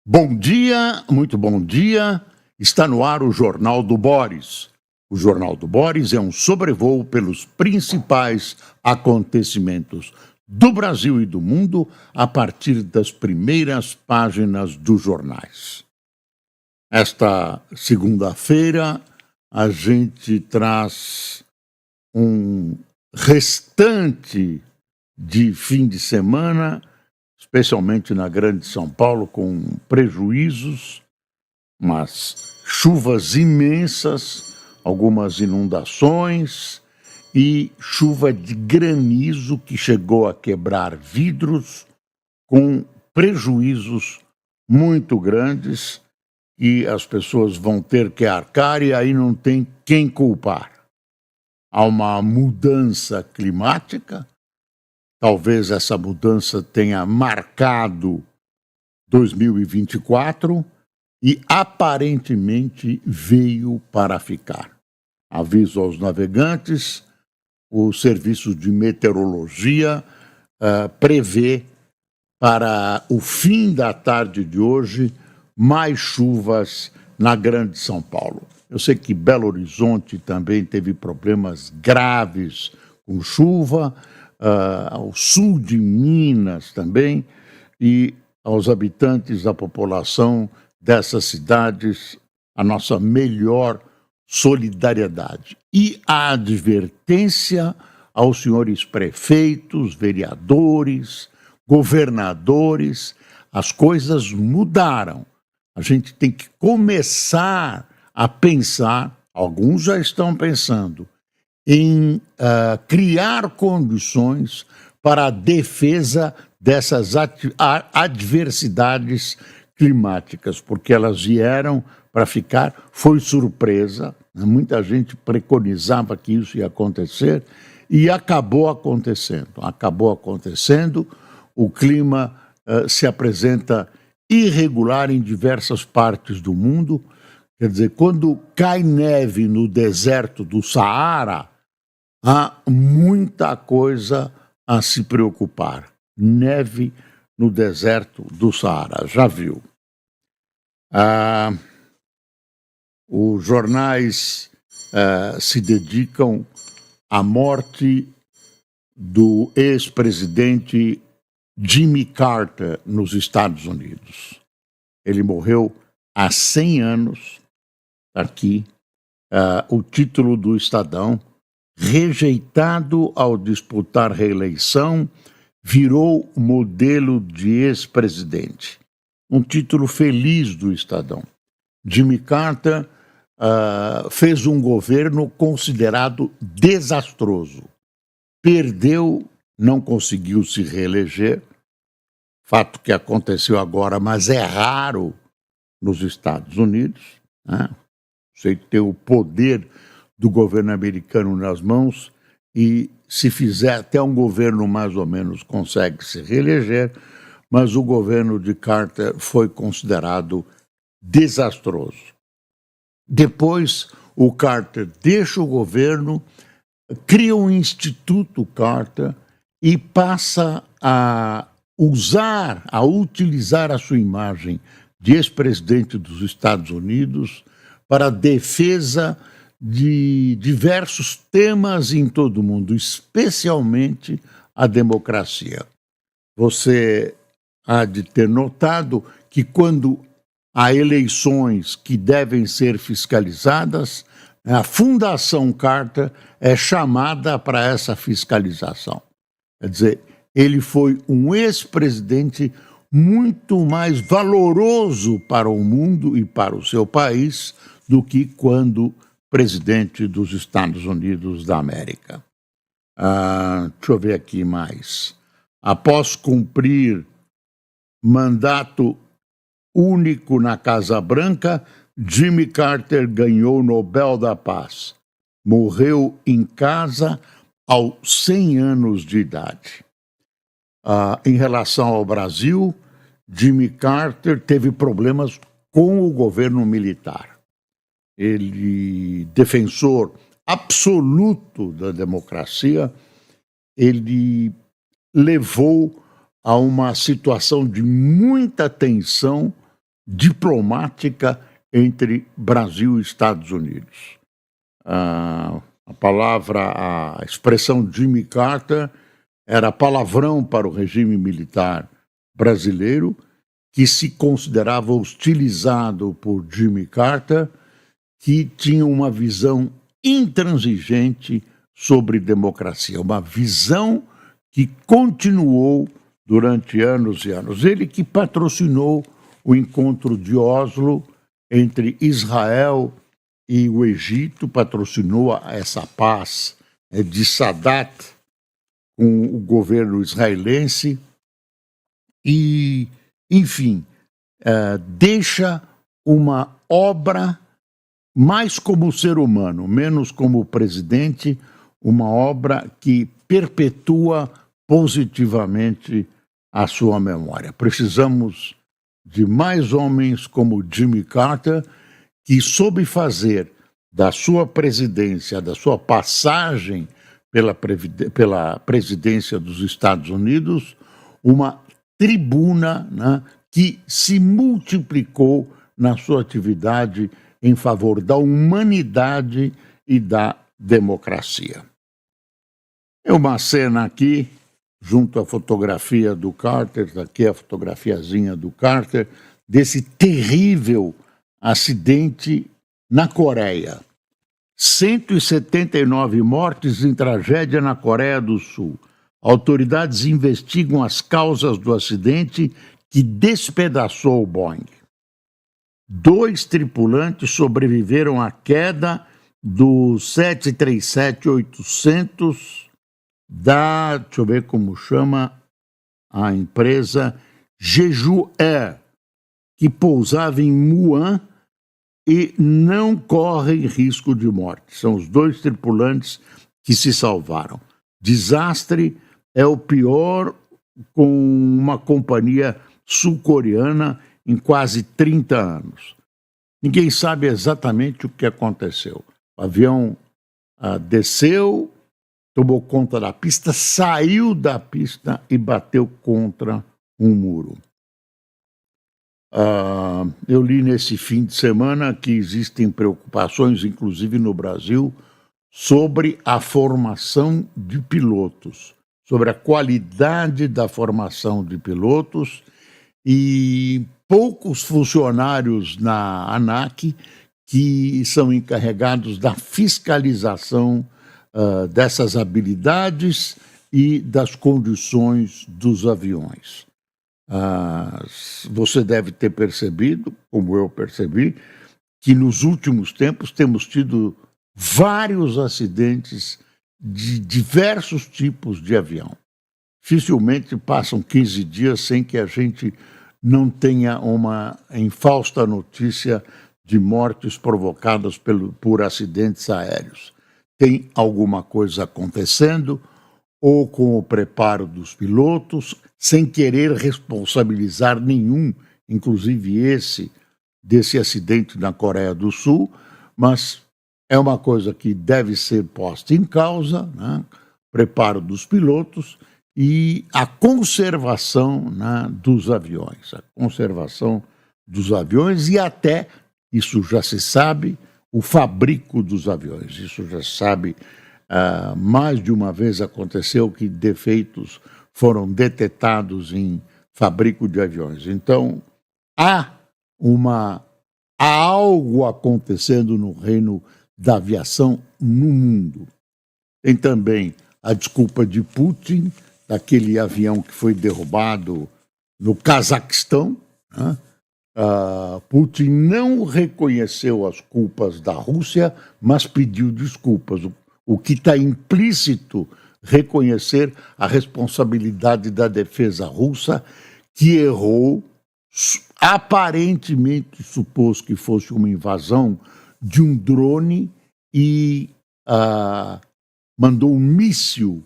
Bom dia, muito bom dia. Está no ar o Jornal do Boris. O Jornal do Boris é um sobrevoo pelos principais acontecimentos do Brasil e do mundo a partir das primeiras páginas dos jornais. Esta segunda-feira, a gente traz um restante de fim de semana, especialmente na Grande São Paulo, com prejuízos, mas chuvas imensas, algumas inundações e chuva de granizo que chegou a quebrar vidros, com prejuízos muito grandes e as pessoas vão ter que arcar e aí não tem quem culpar. Há uma mudança climática. Talvez essa mudança tenha marcado 2024 e aparentemente veio para ficar. Aviso aos navegantes, o Serviço de Meteorologia prevê para o fim da tarde de hoje mais chuvas na Grande São Paulo. Eu sei que Belo Horizonte também teve problemas graves com chuva, ao sul de Minas também, e aos habitantes da população dessas cidades, a nossa melhor solidariedade. E a advertência aos senhores prefeitos, vereadores, governadores, as coisas mudaram. A gente tem que começar a pensar, alguns já estão pensando, em criar condições para a defesa dessas adversidades climáticas, porque elas vieram para ficar, foi surpresa, né? Muita gente preconizava que isso ia acontecer e acabou acontecendo. O clima se apresenta irregular em diversas partes do mundo. Quer dizer, quando cai neve no deserto do Saara, há muita coisa a se preocupar. Neve no deserto do Saara, já viu? Os jornais se dedicam à morte do ex-presidente Jimmy Carter nos Estados Unidos. Ele morreu há 100 anos, aqui, o título do Estadão: rejeitado ao disputar reeleição, virou modelo de ex-presidente. Um título feliz do Estadão. Jimmy Carter fez um governo considerado desastroso. Perdeu, não conseguiu se reeleger, fato que aconteceu agora, mas é raro nos Estados Unidos, né? Você tem o poder do governo americano nas mãos e, se fizer, até um governo mais ou menos consegue se reeleger, mas o governo de Carter foi considerado desastroso. Depois, o Carter deixa o governo, cria um Instituto Carter e passa a utilizar a sua imagem de ex-presidente dos Estados Unidos para a defesa de diversos temas em todo o mundo, especialmente a democracia. Você há de ter notado que quando há eleições que devem ser fiscalizadas, a Fundação Carter é chamada para essa fiscalização. Quer dizer, ele foi um ex-presidente muito mais valoroso para o mundo e para o seu país do que quando presidente dos Estados Unidos da América. Deixa eu ver aqui mais. Após cumprir mandato único na Casa Branca, Jimmy Carter ganhou o Nobel da Paz. Morreu em casa aos 100 anos de idade. Em relação ao Brasil, Jimmy Carter teve problemas com o governo militar. Ele, defensor absoluto da democracia, ele levou a uma situação de muita tensão diplomática entre Brasil e Estados Unidos. A expressão Jimmy Carter era palavrão para o regime militar brasileiro, que se considerava hostilizado por Jimmy Carter, que tinha uma visão intransigente sobre democracia, uma visão que continuou durante anos e anos. Ele que patrocinou o encontro de Oslo entre Israel e o Egito, patrocinou essa paz de Sadat com o governo israelense e, enfim, deixa uma obra mais como ser humano, menos como presidente, uma obra que perpetua positivamente a sua memória. Precisamos de mais homens como Jimmy Carter, que soube fazer da sua presidência, da sua passagem pela presidência dos Estados Unidos, uma tribuna, né, que se multiplicou na sua atividade em favor da humanidade e da democracia. É uma cena aqui, junto à fotografia do Carter, aqui a fotografiazinha do Carter, desse terrível acidente na Coreia. 179 mortes em tragédia na Coreia do Sul. Autoridades investigam as causas do acidente que despedaçou o Boeing. 2 tripulantes sobreviveram à queda do 737-800 deixa eu ver como chama a empresa, Jeju Air, que pousava em Muan e não correm risco de morte. São os 2 tripulantes que se salvaram. Desastre é o pior com uma companhia sul-coreana em quase 30 anos. Ninguém sabe exatamente o que aconteceu. O avião desceu, tomou conta da pista, saiu da pista e bateu contra um muro. Eu li nesse fim de semana que existem preocupações, inclusive no Brasil, sobre a formação de pilotos, sobre a qualidade da formação de pilotos, e poucos funcionários na ANAC que são encarregados da fiscalização dessas habilidades e das condições dos aviões. Você deve ter percebido, como eu percebi, que nos últimos tempos temos tido vários acidentes de diversos tipos de avião. Dificilmente passam 15 dias sem que a gente não tenha uma infausta notícia de mortes provocadas por acidentes aéreos. Tem alguma coisa acontecendo, ou com o preparo dos pilotos, sem querer responsabilizar nenhum, inclusive desse acidente na Coreia do Sul, mas é uma coisa que deve ser posta em causa, né? Preparo dos pilotos e a conservação, né, dos aviões. A conservação dos aviões e até, isso já se sabe, o fabrico dos aviões. Isso já se sabe, mais de uma vez aconteceu que defeitos foram detectados em fabrico de aviões. Então, há algo acontecendo no reino da aviação no mundo. Tem também a desculpa de Putin, daquele avião que foi derrubado no Cazaquistão, né? Putin não reconheceu as culpas da Rússia, mas pediu desculpas, o que está implícito reconhecer a responsabilidade da defesa russa, que errou, aparentemente supôs que fosse uma invasão de um drone e mandou um míssil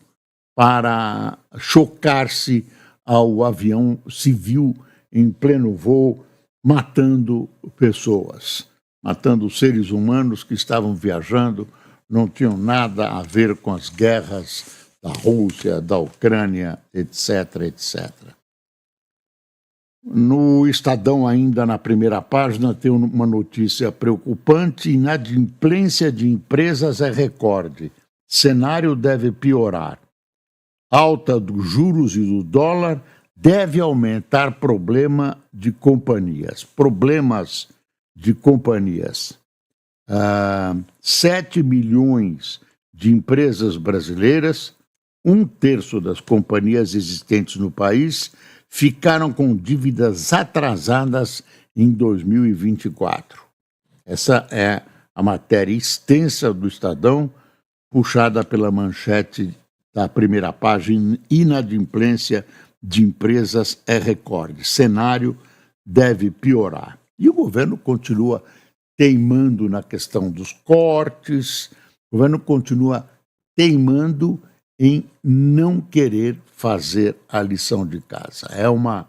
para chocar-se ao avião civil em pleno voo, matando pessoas, matando seres humanos que estavam viajando, não tinham nada a ver com as guerras da Rússia, da Ucrânia, etc., etc. No Estadão, ainda na primeira página, tem uma notícia preocupante: inadimplência de empresas é recorde. Cenário deve piorar. Alta dos juros e do dólar deve aumentar problemas de companhias. 7 milhões de empresas brasileiras, um terço das companhias existentes no país, ficaram com dívidas atrasadas em 2024. Essa é a matéria extensa do Estadão, puxada pela manchete da primeira página: inadimplência de empresas é recorde. Cenário deve piorar. E o governo continua teimando na questão dos cortes, o governo continua teimando em não querer fazer a lição de casa. É uma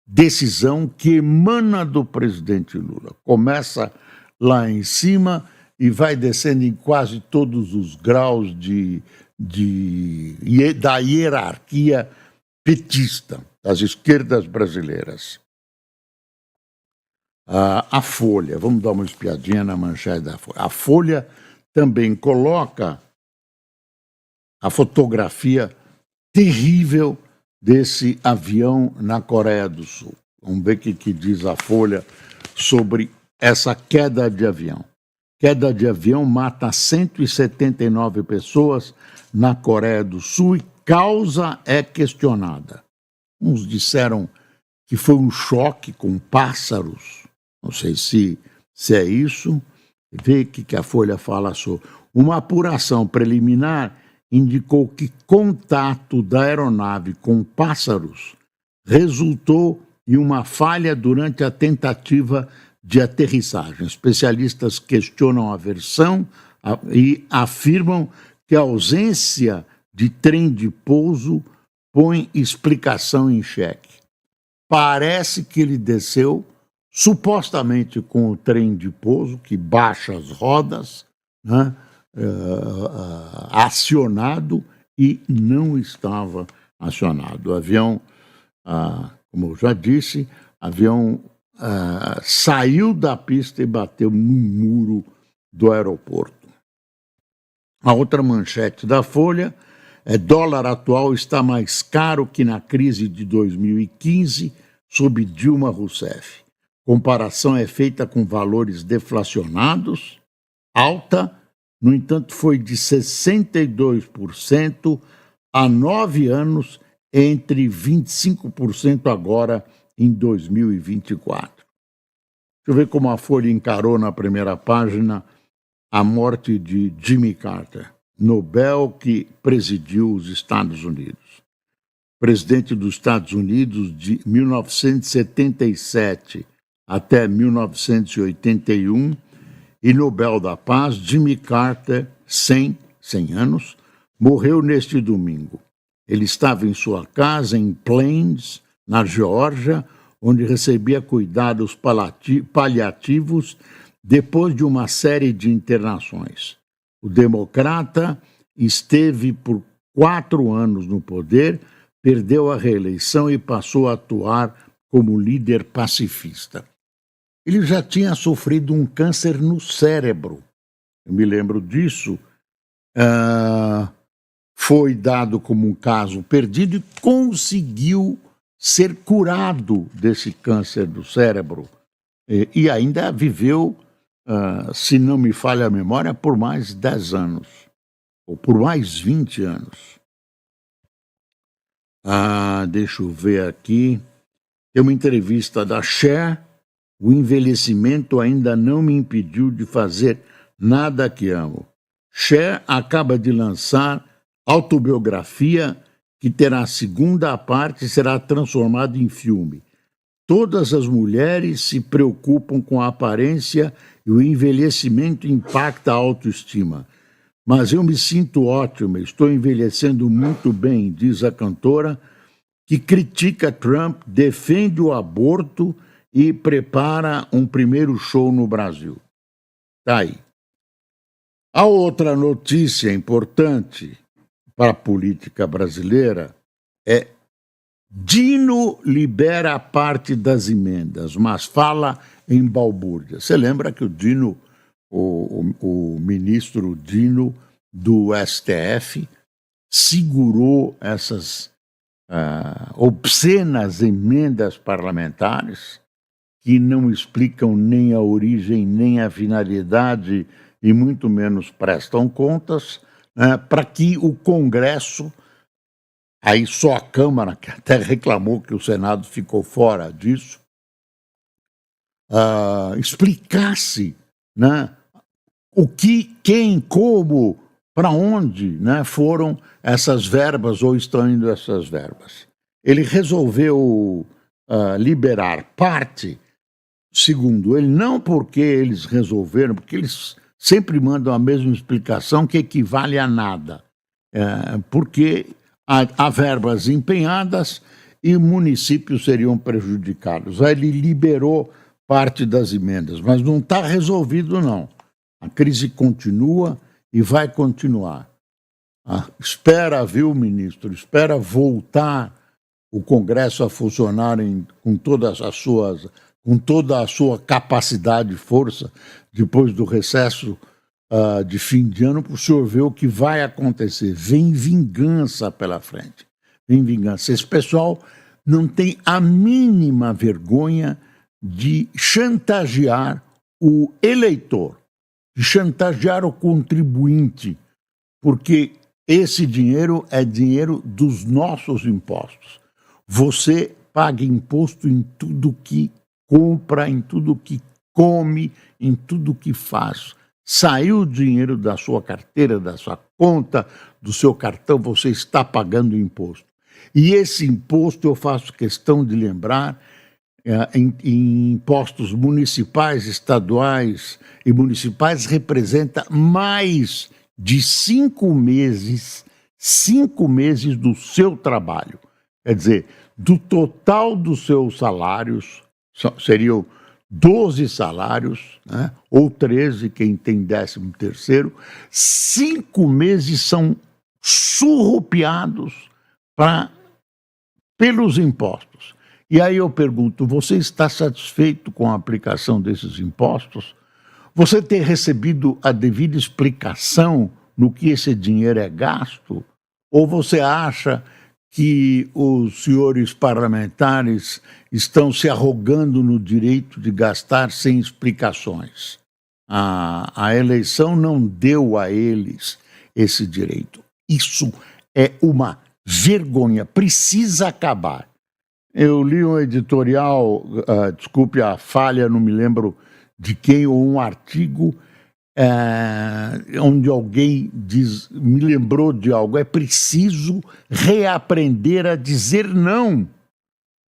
decisão que emana do presidente Lula. Começa lá em cima e vai descendo em quase todos os graus da hierarquia petista, das esquerdas brasileiras. A Folha, vamos dar uma espiadinha na manchete da Folha. A Folha também coloca a fotografia terrível desse avião na Coreia do Sul. Vamos ver o que diz a Folha sobre essa queda de avião. Queda de avião mata 179 pessoas na Coreia do Sul e causa é questionada. Uns disseram que foi um choque com pássaros, não sei se é isso. Vê o que a Folha fala sobre. Uma apuração preliminar indicou que contato da aeronave com pássaros resultou em uma falha durante a tentativa de aterrissagem. Especialistas questionam a versão e afirmam que a ausência de trem de pouso põe explicação em xeque. Parece que ele desceu supostamente com o trem de pouso, que baixa as rodas, né, acionado, e não estava acionado. O avião, como eu já disse, saiu da pista e bateu no muro do aeroporto. A outra manchete da Folha é: dólar atual está mais caro que na crise de 2015, sob Dilma Rousseff. Comparação é feita com valores deflacionados. Alta, no entanto, foi de 62% há 9 anos, entre 25% agora em 2024. Deixa eu ver como a Folha encarou na primeira página a morte de Jimmy Carter, Nobel que presidiu os Estados Unidos. Presidente dos Estados Unidos de 1977 até 1981 e Nobel da Paz, Jimmy Carter, 100 anos, morreu neste domingo. Ele estava em sua casa em Plains, na Geórgia, onde recebia cuidados paliativos depois de uma série de internações. O democrata esteve por 4 anos no poder, perdeu a reeleição e passou a atuar como líder pacifista. Ele já tinha sofrido um câncer no cérebro, eu me lembro disso. Foi dado como um caso perdido e conseguiu ser curado desse câncer do cérebro. E ainda viveu, se não me falha a memória, por mais 10 anos, ou por mais 20 anos. Deixa eu ver aqui. Tem uma entrevista da Cher. O envelhecimento ainda não me impediu de fazer nada que amo. Cher acaba de lançar autobiografia que terá a segunda parte e será transformada em filme. Todas as mulheres se preocupam com a aparência e o envelhecimento impacta a autoestima. Mas eu me sinto ótima, estou envelhecendo muito bem, diz a cantora, que critica Trump, defende o aborto e prepara um primeiro show no Brasil. Tá aí. A outra notícia importante para a política brasileira é Dino libera parte das emendas, mas fala em balbúrdia. Você lembra que o Dino, o ministro Dino do STF, segurou essas obscenas emendas parlamentares que não explicam nem a origem, nem a finalidade e muito menos prestam contas, para que o Congresso, aí só a Câmara, que até reclamou que o Senado ficou fora disso, explicasse, né, o que, quem, como, para onde, né, foram essas verbas ou estão indo essas verbas. Ele resolveu liberar parte, segundo ele, não porque eles resolveram, porque eles sempre mandam a mesma explicação que equivale a nada, porque há verbas empenhadas e municípios seriam prejudicados. Aí ele liberou parte das emendas, mas não está resolvido, não. A crise continua e vai continuar. Espera, viu, ministro? Espera voltar o Congresso a funcionar com toda a sua capacidade e força depois do recesso de fim de ano, para o senhor ver o que vai acontecer. Vem vingança pela frente. Vem vingança. Esse pessoal não tem a mínima vergonha de chantagear o eleitor, de chantagear o contribuinte, porque esse dinheiro é dinheiro dos nossos impostos. Você paga imposto em tudo que compra, em tudo que come, em tudo que faz. Saiu o dinheiro da sua carteira, da sua conta, do seu cartão, você está pagando imposto. E esse imposto, eu faço questão de lembrar, em impostos municipais, estaduais e municipais, representa mais de 5 meses do seu trabalho. Quer dizer, do total dos seus salários, seriam 12 salários, né, ou 13, quem tem 13º, 5 meses são surrupiados pelos impostos. E aí eu pergunto, você está satisfeito com a aplicação desses impostos? Você tem recebido a devida explicação no que esse dinheiro é gasto? Ou você acha que os senhores parlamentares estão se arrogando no direito de gastar sem explicações? A eleição não deu a eles esse direito. Isso é uma vergonha, precisa acabar. Eu li um editorial, desculpe a falha, não me lembro de quem, ou um artigo onde alguém me lembrou de algo. É preciso reaprender a dizer não.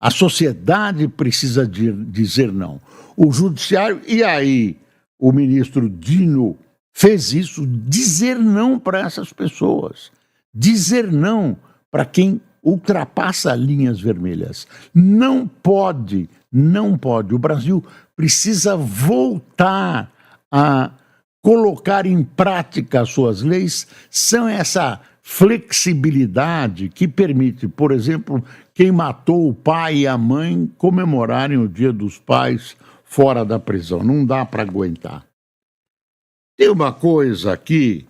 A sociedade precisa dizer não. O judiciário, e aí o ministro Dino fez isso, dizer não para essas pessoas. Dizer não para quem ultrapassa linhas vermelhas. Não pode. O Brasil precisa voltar a colocar em prática as suas leis, são essa flexibilidade que permite, por exemplo, quem matou o pai e a mãe comemorarem o Dia dos Pais fora da prisão. Não dá para aguentar. Tem uma coisa aqui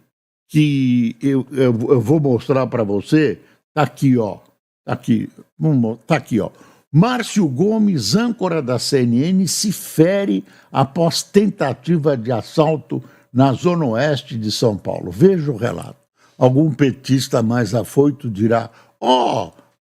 que eu vou mostrar para você. Tá aqui, ó. Tá aqui, ó. Márcio Gomes, âncora da CNN, se fere após tentativa de assalto na Zona Oeste de São Paulo. Veja o relato. Algum petista mais afoito dirá: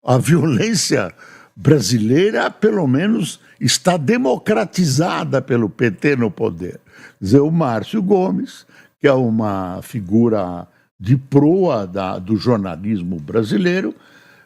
a violência brasileira, pelo menos, está democratizada pelo PT no poder. Quer dizer, o Márcio Gomes, que é uma figura de proa do jornalismo brasileiro,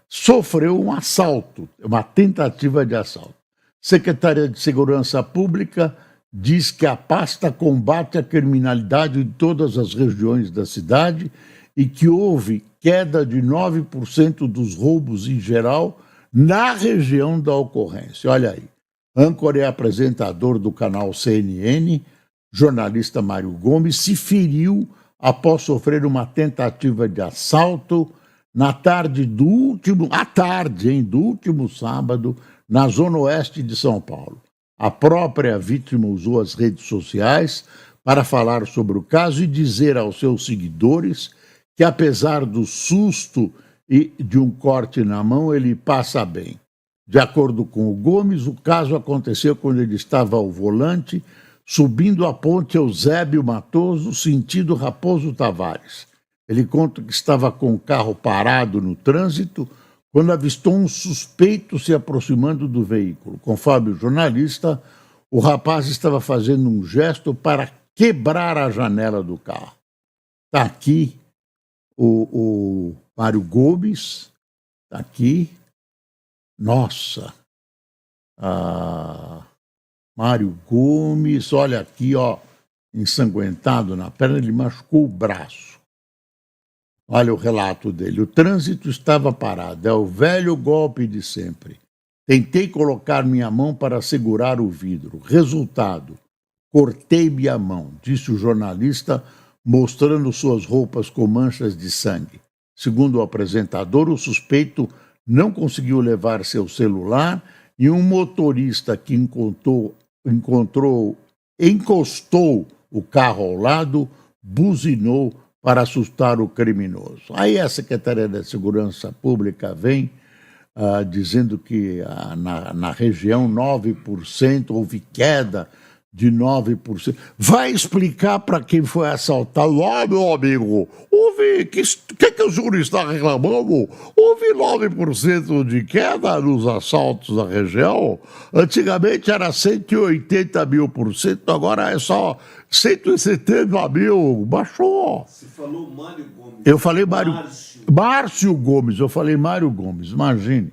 sofreu um assalto, uma tentativa de assalto. Secretaria de Segurança Pública diz que a pasta combate a criminalidade em todas as regiões da cidade e que houve queda de 9% dos roubos em geral na região da ocorrência. Olha aí, âncora e apresentador do canal CNN, jornalista Mário Gomes, se feriu após sofrer uma tentativa de assalto à tarde, hein, do último sábado, na zona oeste de São Paulo. A própria vítima usou as redes sociais para falar sobre o caso e dizer aos seus seguidores que, apesar do susto e de um corte na mão, ele passa bem. De acordo com o Gomes, o caso aconteceu quando ele estava ao volante, subindo a ponte Eusébio Matoso, sentido Raposo Tavares. Ele conta que estava com o carro parado no trânsito quando avistou um suspeito se aproximando do veículo. Conforme o jornalista, o rapaz estava fazendo um gesto para quebrar a janela do carro. Está aqui o Mário Gomes, está aqui. Nossa, Mário Gomes, olha aqui, ó, ensanguentado na perna, ele machucou o braço. Olha o relato dele. O trânsito estava parado, é o velho golpe de sempre. Tentei colocar minha mão para segurar o vidro. Resultado, cortei minha mão, disse o jornalista, mostrando suas roupas com manchas de sangue. Segundo o apresentador, o suspeito não conseguiu levar seu celular e um motorista que encostou o carro ao lado, buzinou para assustar o criminoso. Aí a Secretaria da Segurança Pública vem dizendo que na região 9% houve queda de 9%. Vai explicar para quem foi assaltado. Meu amigo, houve. Que o senhor está reclamando? Houve 9% de queda nos assaltos na região. Antigamente era 180 mil por cento, agora é só 170 mil. Baixou. Você falou Mário Gomes. Eu falei Márcio Gomes, eu falei Mário Gomes, imagine.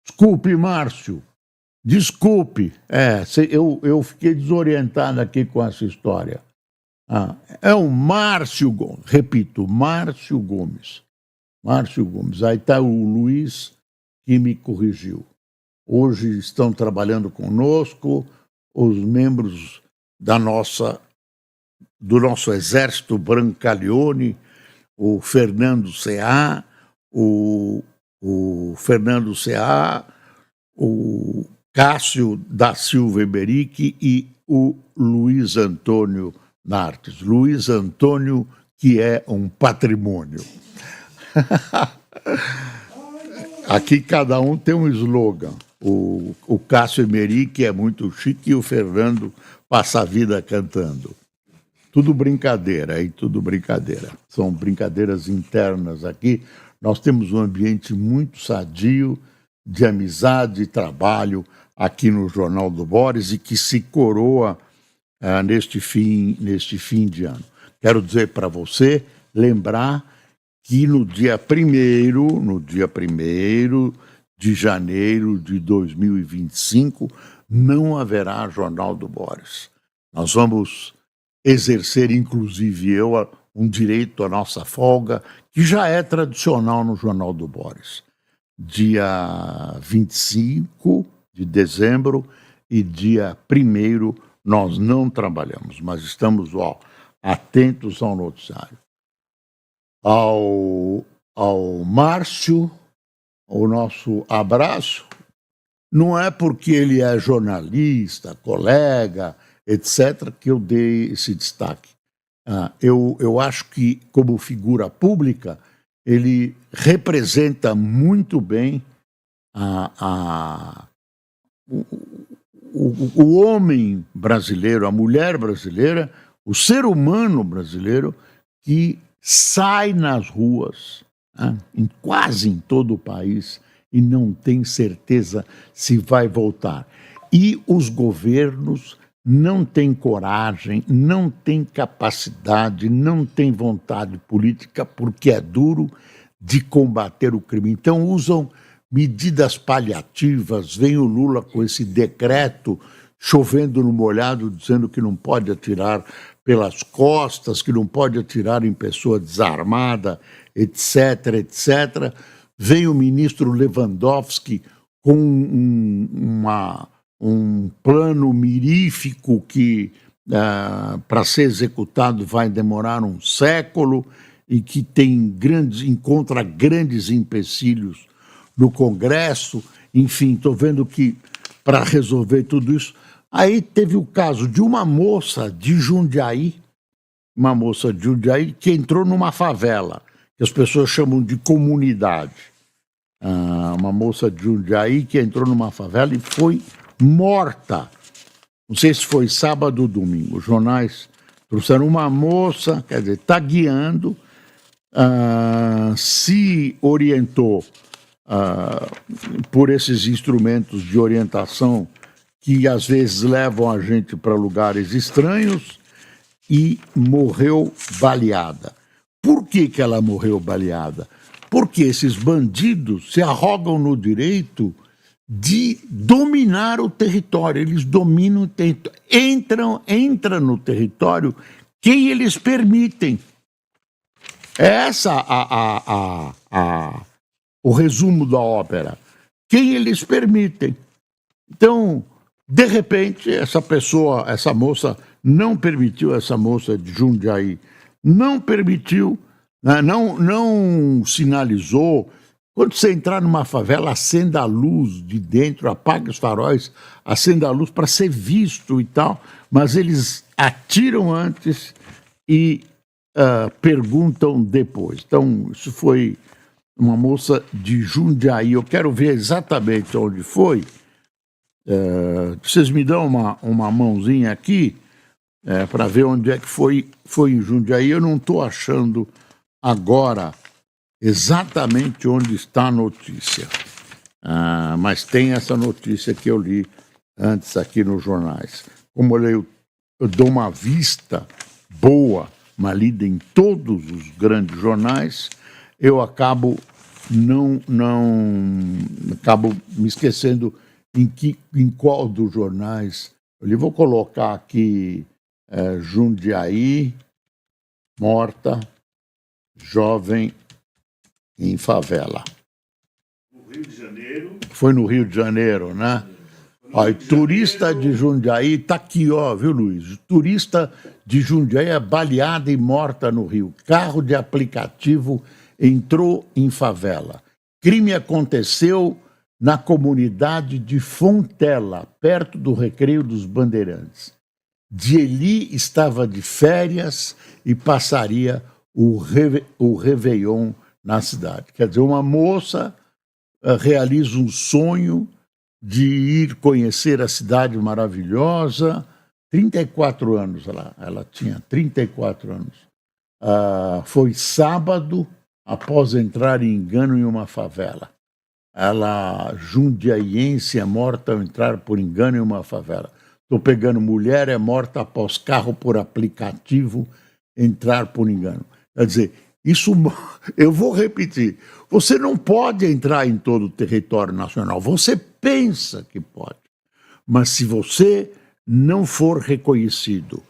Desculpe, Márcio. Desculpe, eu fiquei desorientado aqui com essa história. É o Márcio Gomes, repito, Márcio Gomes. Márcio Gomes. Aí está o Luiz que me corrigiu. Hoje estão trabalhando conosco os membros do nosso Exército Brancaleone, o Fernando C.A., o Fernando C.A., o Cássio da Silva Emerick e o Luiz Antônio Nartes. Luiz Antônio, que é um patrimônio. Aqui cada um tem um slogan. O Cássio Emerick é muito chique e o Fernando passa a vida cantando. Tudo brincadeira, hein? Tudo brincadeira. São brincadeiras internas aqui. Nós temos um ambiente muito sadio de amizade e trabalho aqui no Jornal do Boris e que se coroa neste fim de ano. Quero dizer para você, lembrar que no dia 1º de janeiro de 2025 não haverá Jornal do Boris. Nós vamos exercer, inclusive eu, um direito à nossa folga, que já é tradicional no Jornal do Boris. Dia 25 de dezembro e dia 1º nós não trabalhamos, mas estamos atentos ao noticiário. Ao Márcio, o nosso abraço, não é porque ele é jornalista, colega, etc., que eu dei esse destaque. Eu acho que, como figura pública, ele representa muito bem o homem brasileiro, a mulher brasileira, o ser humano brasileiro que sai nas ruas, quase em todo o país, e não tem certeza se vai voltar. E os governos não têm coragem, não têm capacidade, não têm vontade política, porque é duro, de combater o crime. Então usam medidas paliativas, vem o Lula com esse decreto chovendo no molhado, dizendo que não pode atirar pelas costas, que não pode atirar em pessoa desarmada, etc., etc. Vem o ministro Lewandowski com um plano mirífico que, para ser executado, vai demorar um século. e que encontra grandes empecilhos no Congresso. Enfim, estou vendo que para resolver tudo isso. Aí teve o caso de uma moça de Jundiaí, que entrou numa favela, que as pessoas chamam de comunidade. Uma moça de Jundiaí que entrou numa favela e foi morta. Não sei se foi sábado ou domingo. Os jornais trouxeram uma moça, quer dizer, está guiando, se orientou por esses instrumentos de orientação que às vezes levam a gente para lugares estranhos, e morreu baleada. Por que ela morreu baleada? Porque esses bandidos se arrogam no direito de dominar o território. Eles dominam o território. Entra no território quem eles permitem. Essa o resumo da ópera. Quem eles permitem. Então, de repente, essa moça não permitiu, essa moça de Jundiaí, não permitiu, né, não sinalizou. Quando você entrar numa favela, acenda a luz de dentro, apague os faróis, acenda a luz para ser visto e tal, mas eles atiram antes e perguntam depois. Então, isso foi uma moça de Jundiaí. Eu quero ver exatamente onde foi. Vocês me dão uma mãozinha aqui para ver onde é que foi em Jundiaí. Eu não estou achando agora exatamente onde está a notícia, mas tem essa notícia que eu li antes aqui nos jornais. Como eu dou uma vista boa, uma lida em todos os grandes jornais, eu acabo acabo me esquecendo em qual dos jornais. Eu vou colocar aqui Jundiaí, morta, jovem em favela. No Rio de Janeiro. Foi no Rio de Janeiro, né? Ó, turista de Jundiaí, tá aqui, ó, viu, Luiz? Turista de Jundiaí é baleada e morta no Rio. Carro de aplicativo entrou em favela. Crime aconteceu na comunidade de Fontela, perto do Recreio dos Bandeirantes. Dieli estava de férias e passaria o Réveillon na cidade. Quer dizer, uma moça realiza um sonho de ir conhecer a cidade maravilhosa. 34 anos, ela tinha 34 anos. Foi sábado, após entrar em engano em uma favela. Ela, jundiaiense, é morta ao entrar por engano em uma favela. Estou pegando mulher, é morta após carro por aplicativo entrar por engano. Quer dizer, isso, eu vou repetir, você não pode entrar em todo o território nacional, você pensa que pode, mas se você não for reconhecido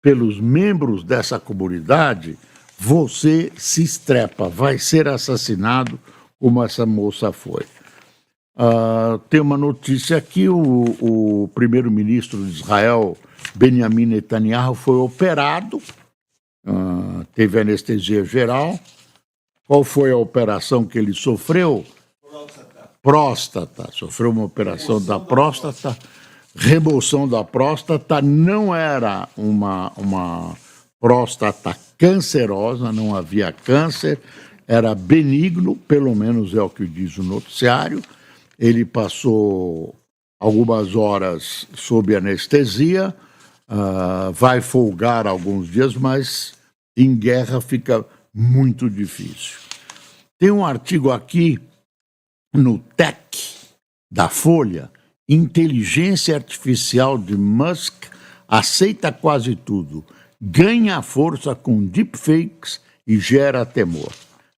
pelos membros dessa comunidade, você se estrepa, vai ser assassinado como essa moça foi. Tem uma notícia aqui, o primeiro-ministro de Israel, Benjamin Netanyahu, foi operado, teve anestesia geral. Qual foi a operação que ele sofreu? Próstata. Sofreu uma operação da próstata, remoção da próstata. Não era uma próstata cancerosa, não havia câncer, era benigno, pelo menos é o que diz o noticiário. Ele passou algumas horas sob anestesia, vai folgar alguns dias, mas em guerra fica muito difícil. Tem um artigo aqui no Tech da Folha: inteligência artificial de Musk aceita quase tudo, ganha força com deepfakes e gera temor.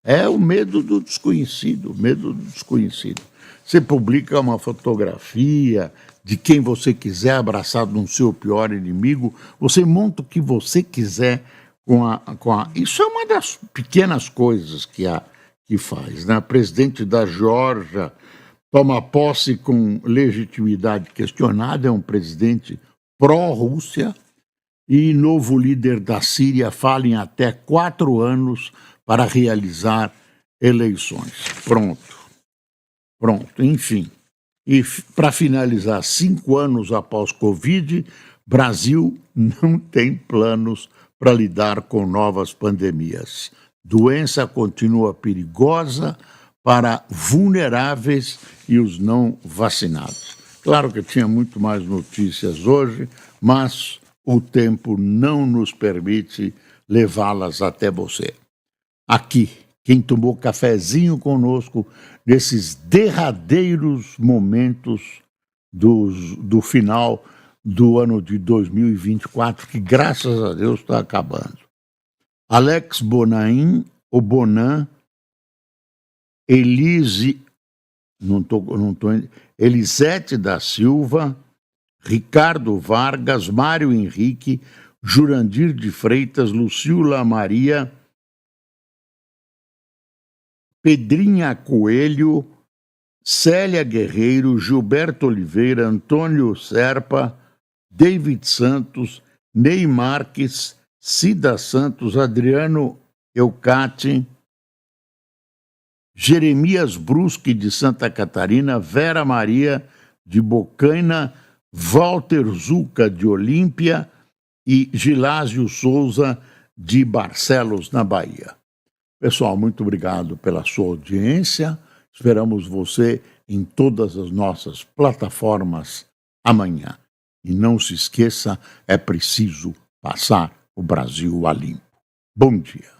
É o medo do desconhecido, Você publica uma fotografia de quem você quiser abraçado no seu pior inimigo, você monta o que você quiser Isso é uma das pequenas coisas que faz, né? O presidente da Geórgia toma posse com legitimidade questionada, é um presidente pró-Rússia, e novo líder da Síria fala em até 4 anos para realizar eleições. Pronto, enfim. E para finalizar, 5 anos após Covid, Brasil não tem planos para lidar com novas pandemias. Doença continua perigosa para vulneráveis e os não vacinados. Claro que tinha muito mais notícias hoje, mas o tempo não nos permite levá-las até você. Aqui, quem tomou cafezinho conosco nesses derradeiros momentos do final do ano de 2024, que graças a Deus está acabando. Alex Bonain, o Bonan, Elisete da Silva, Ricardo Vargas, Mário Henrique, Jurandir de Freitas, Lucila Maria, Pedrinha Coelho, Célia Guerreiro, Gilberto Oliveira, Antônio Serpa, David Santos, Ney Marques, Cida Santos, Adriano Eucati, Jeremias Brusque de Santa Catarina, Vera Maria de Bocaina, Walter Zuca de Olímpia e Gilásio Souza de Barcelos, na Bahia. Pessoal, muito obrigado pela sua audiência. Esperamos você em todas as nossas plataformas amanhã. E não se esqueça, é preciso passar o Brasil a limpo. Bom dia.